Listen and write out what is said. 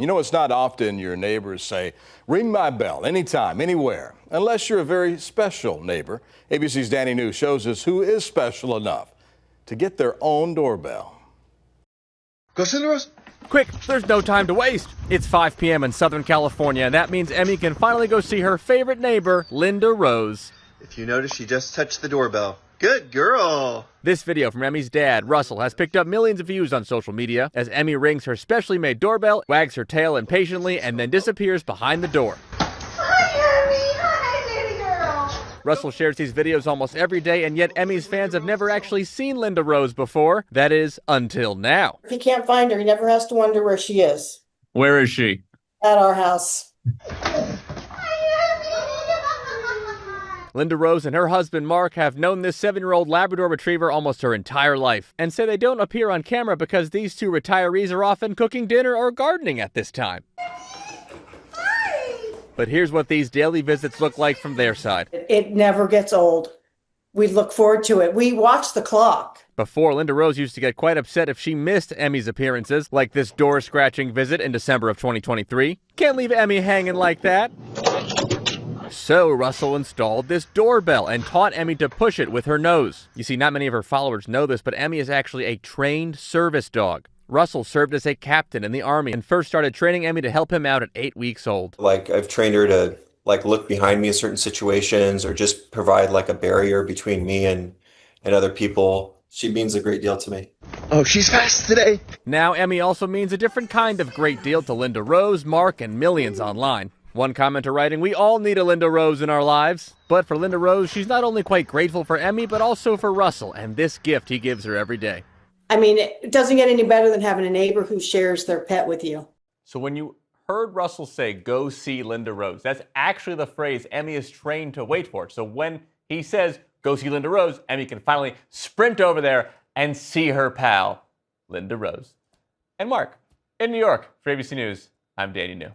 You know, it's not often your neighbors say, ring my bell anytime, anywhere, unless you're a very special neighbor. ABC's Danny New shows us who is special enough to get their own doorbell. Go, Cinderos. Quick, there's no time to waste. It's 5 p.m. in Southern California, and that means Emmy can finally go see her favorite neighbor, Linda Rose. If you notice, she just touched the doorbell. Good girl. This video from Emmy's dad, Russell, has picked up millions of views on social media as Emmy rings her specially made doorbell, wags her tail impatiently, and then disappears behind the door. Hi, Emmy. Hi, little girl. Russell shares these videos almost every day, and yet Emmy's fans have never actually seen Linda Rose before. That is, until now. If he can't find her, he never has to wonder where she is. Where is she? At our house. Linda Rose and her husband Mark have known this 7-year-old Labrador retriever almost her entire life and say they don't appear on camera because these two retirees are often cooking dinner or gardening at this time. But here's what these daily visits look like from their side. It never gets old. We look forward to it. We watch the clock. Before, Linda Rose used to get quite upset if she missed Emmy's appearances, like this door-scratching visit in December of 2023. Can't leave Emmy hanging like that. So Russell installed this doorbell and taught Emmy to push it with her nose. You see, not many of her followers know this, but Emmy is actually a trained service dog. Russell served as a captain in the Army and first started training Emmy to help him out at 8 weeks old. I've trained her to look behind me in certain situations or just provide a barrier between me and other people. She means a great deal to me. Oh, she's fast today. Now Emmy also means a different kind of great deal to Linda Rose, Mark, and millions online. One commenter writing, "We all need a Linda Rose in our lives." But for Linda Rose, she's not only quite grateful for Emmy, but also for Russell and this gift he gives her every day. I mean, it doesn't get any better than having a neighbor who shares their pet with you. So when you heard Russell say, go see Linda Rose, that's actually the phrase Emmy is trained to wait for. So when he says, go see Linda Rose, Emmy can finally sprint over there and see her pal, Linda Rose. And Mark, in New York, for ABC News, I'm Danny New.